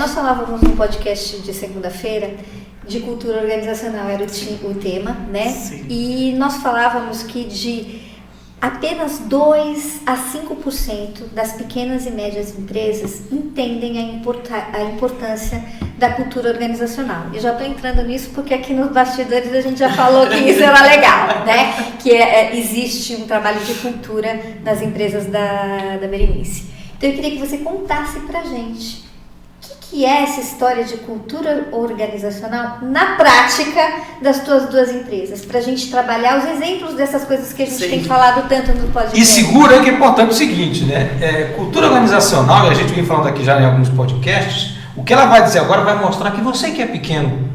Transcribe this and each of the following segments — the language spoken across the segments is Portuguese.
nós falávamos no podcast de segunda-feira de cultura organizacional, era o tema, né? Sim. E nós falávamos que de apenas 2 a 5% das pequenas e médias empresas entendem a importância da cultura organizacional. E já estou entrando nisso porque aqui nos bastidores a gente já falou que isso era legal, né? Que existe um trabalho de cultura nas empresas da Berenice. Então eu queria que você contasse pra gente o que é essa história de cultura organizacional na prática das tuas duas empresas, pra gente trabalhar os exemplos dessas coisas que a gente tem falado tanto no podcast. E segura que é importante o seguinte, né? Cultura organizacional, e a gente vem falando aqui já em alguns podcasts, o que ela vai dizer agora vai mostrar que você que é pequeno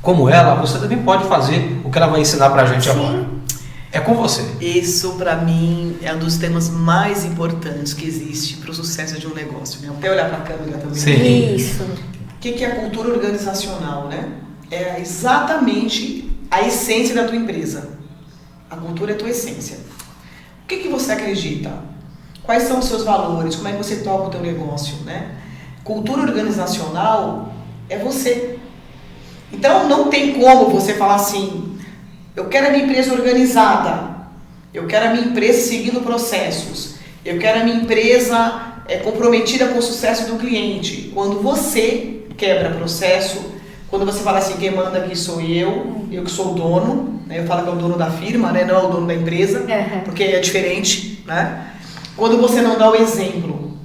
como ela, você também pode fazer o que ela vai ensinar pra gente agora. É com você. Isso, para mim, é um dos temas mais importantes que existe para o sucesso de um negócio. Né? Até olhar para a câmera também. Sim. Isso. O que é a cultura organizacional, né? É exatamente a essência da tua empresa. A cultura é a tua essência. O que você acredita? Quais são os seus valores? Como é que você toca o teu negócio, né? Cultura organizacional é você. Então, não tem como você falar assim... Eu quero a minha empresa organizada, eu quero a minha empresa seguindo processos, eu quero a minha empresa comprometida com o sucesso do cliente. Quando você quebra processo, quando você fala assim, quem manda aqui sou eu que sou o dono, né? Eu falo que é o dono da firma, né? Não é o dono da empresa, porque é diferente, né? Quando você não dá o exemplo.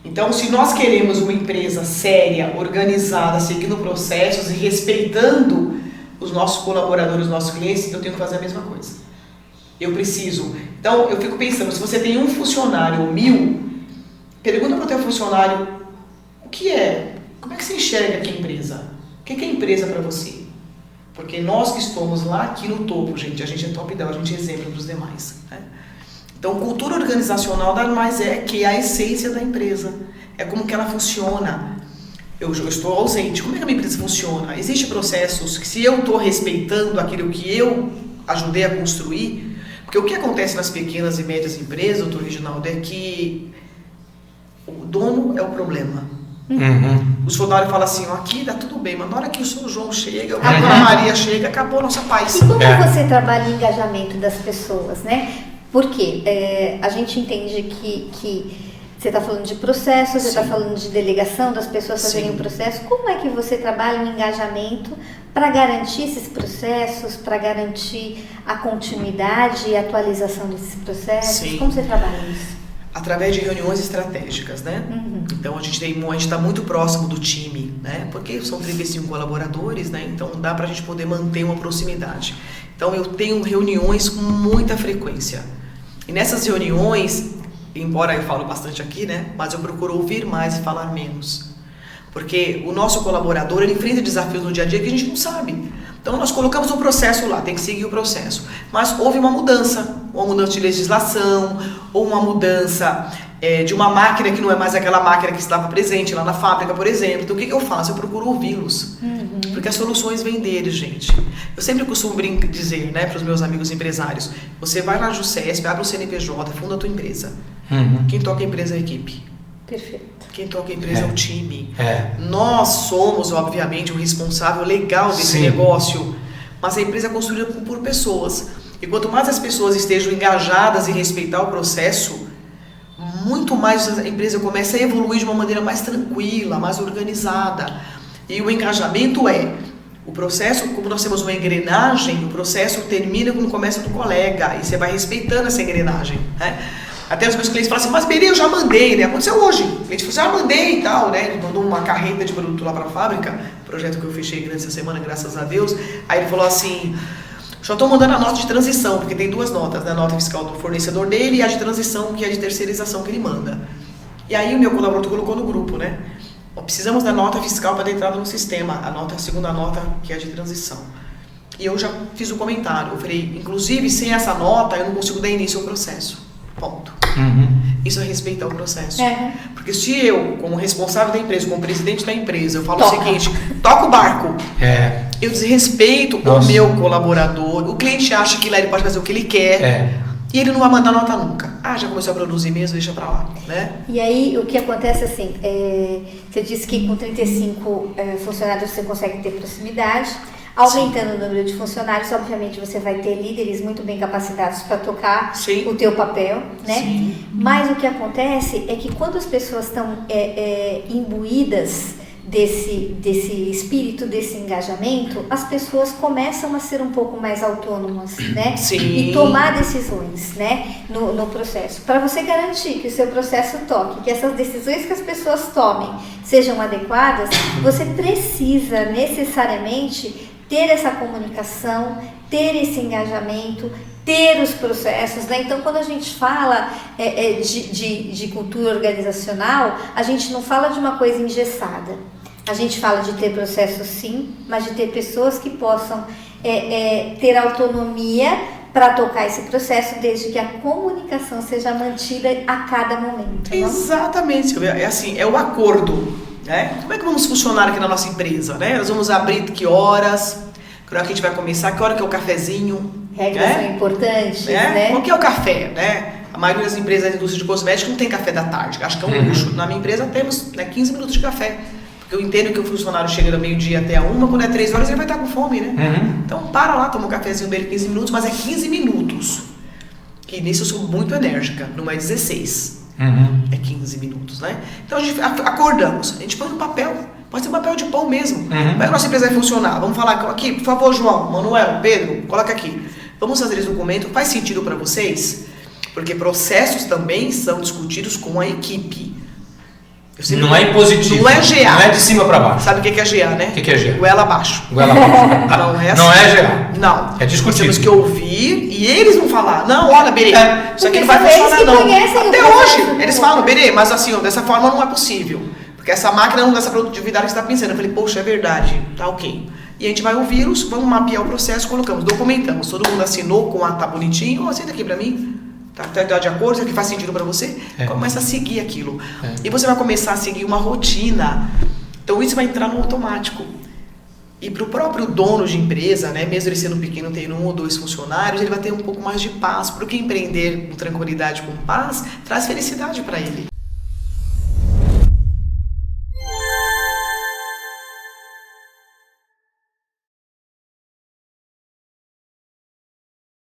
Então, se nós queremos uma empresa séria, organizada, seguindo processos e respeitando os nossos colaboradores, os nossos clientes, eu tenho que fazer a mesma coisa. Eu preciso. Então, eu fico pensando, se você tem um funcionário ou 1000, pergunta para o teu funcionário o que é, como é que você enxerga aqui a empresa? O que é a empresa para você? Porque nós que estamos lá aqui no topo, gente, a gente é top down, a gente é exemplo para os demais. Né? Então, cultura organizacional nada mais é que a essência da empresa. É como que ela funciona. Eu estou ausente. Como é que a minha empresa funciona? Existem processos que, se eu estou respeitando aquilo que eu ajudei a construir, porque o que acontece nas pequenas e médias empresas, doutor Reginaldo, é que o dono é o problema. O funcionário fala assim, aqui dá tudo bem, mas na hora que o São João chega, a Dona Maria chega, acabou a nossa paz. E como você trabalha o engajamento das pessoas, né? Porque a gente entende que você está falando de processo, você está falando de delegação das pessoas fazerem o processo. Como é que você trabalha o engajamento para garantir esses processos, para garantir a continuidade e atualização desses processos? Sim. Como você trabalha isso? Através de reuniões estratégicas, né? Então a gente está muito próximo do time, né? Porque são 35 colaboradores, né? Então dá para a gente poder manter uma proximidade. Então eu tenho reuniões com muita frequência. E nessas reuniões, embora eu falo bastante aqui, né? Mas eu procuro ouvir mais e falar menos. Porque o nosso colaborador, ele enfrenta desafios no dia a dia que a gente não sabe. Então nós colocamos um processo lá, tem que seguir o processo. Mas houve uma mudança de legislação, ou uma mudança de uma máquina que não é mais aquela máquina que estava presente lá na fábrica, por exemplo. Então o que eu faço? Eu procuro ouvi-los. Porque as soluções vêm deles, gente. Eu sempre costumo dizer, né, para os meus amigos empresários, você vai na Jusesp, abre um CNPJ, funda a tua empresa. Quem toca a empresa é a equipe. Perfeito. Quem toca a empresa é o time. Nós somos, obviamente, o responsável legal desse negócio, mas a empresa é construída por pessoas. E quanto mais as pessoas estejam engajadas em respeitar o processo, muito mais a empresa começa a evoluir de uma maneira mais tranquila, mais organizada. E o engajamento o processo, como nós temos uma engrenagem, o processo termina quando começa do colega, e você vai respeitando essa engrenagem, né? Até os meus clientes falam assim, mas Beri, eu já mandei, né? Aconteceu hoje. O cliente falou, já mandei e tal, né? Ele mandou uma carreta de produto lá para a fábrica, projeto que eu fechei grande essa semana, graças a Deus. Aí ele falou assim, já estou mandando a nota de transição, porque tem 2 notas, né? A nota fiscal do fornecedor dele e a de transição, que é a de terceirização que ele manda. E aí o meu colaborador colocou no grupo, né? Precisamos da nota fiscal para dar entrada no sistema, a segunda nota, que é a de transição. E eu já fiz o comentário, eu falei, inclusive sem essa nota eu não consigo dar início ao processo. Ponto. Isso é respeitar o processo. Porque se eu, como responsável da empresa, como presidente da empresa, eu falo o seguinte, toca o barco, eu desrespeito o meu colaborador, o cliente acha que lá ele pode fazer o que ele quer, E ele não vai mandar nota nunca. Já começou a produzir mesmo, deixa pra lá, né? E aí, o que acontece assim, você disse que com 35 funcionários você consegue ter proximidade. Aumentando o número de funcionários, obviamente você vai ter líderes muito bem capacitados para tocar o teu papel, né? Sim. Mas o que acontece é que quando as pessoas estão imbuídas desse espírito, desse engajamento, as pessoas começam a ser um pouco mais autônomas, né? Sim. E tomar decisões, né? No processo. Para você garantir que o seu processo toque, que essas decisões que as pessoas tomem sejam adequadas, você precisa necessariamente ter essa comunicação, ter esse engajamento, ter os processos, né? Então, quando a gente fala de cultura organizacional, a gente não fala de uma coisa engessada. A gente fala de ter processos sim, mas de ter pessoas que possam ter autonomia para tocar esse processo, desde que a comunicação seja mantida a cada momento. Não? Exatamente, Silvia. É assim, é o acordo. Né? Como é que vamos funcionar aqui na nossa empresa? Né? Nós vamos abrir que horas? Que hora que a gente vai começar? Que hora que é o cafezinho? Regras são importantes, né? Qual que é o café? Né? A maioria das empresas da indústria de cosméticos não tem café da tarde. Acho que é um luxo. Na minha empresa temos 15 minutos de café. Porque eu entendo que o funcionário chega do meio-dia até a 1, quando é 3 horas ele vai estar com fome, né? Então para lá, toma um cafezinho dele 15 minutos, mas é 15 minutos. E nisso eu sou muito enérgica, não é 16. É 15 minutos, né? Então a gente acordamos, a gente põe no papel, pode ser papel de pão mesmo. Como é que a nossa empresa vai funcionar? Vamos falar aqui, por favor, João, Manuel, Pedro, coloca aqui. Vamos fazer esse documento, faz sentido para vocês? Porque processos também são discutidos com a equipe. Não é impositivo. Não é GA. Não é de cima para baixo. Sabe o que é GA, né? O que é GA? Goela abaixo. Goela abaixo. Não é assim. Não é GA. Não. É discutido. Nós temos que ouvir e eles vão falar. Não, olha, Berê, isso aqui não vai funcionar não. Até hoje, eles falam, Berê, mas assim, ó, dessa forma não é possível. Porque essa máquina não dá essa produtividade que você está pensando. Eu falei, poxa, é verdade. Tá ok. E a gente vai ouvi-los, vamos mapear o processo, colocamos, documentamos. Todo mundo assinou com tá bonitinho. Senta aqui pra mim. Tá de acordo, isso aqui faz sentido para você? Começa a seguir aquilo. E você vai começar a seguir uma rotina. Então isso vai entrar no automático. E para o próprio dono de empresa, né, mesmo ele sendo pequeno, tendo 1 ou 2 funcionários, ele vai ter um pouco mais de paz. Porque empreender com tranquilidade, com paz, traz felicidade para ele.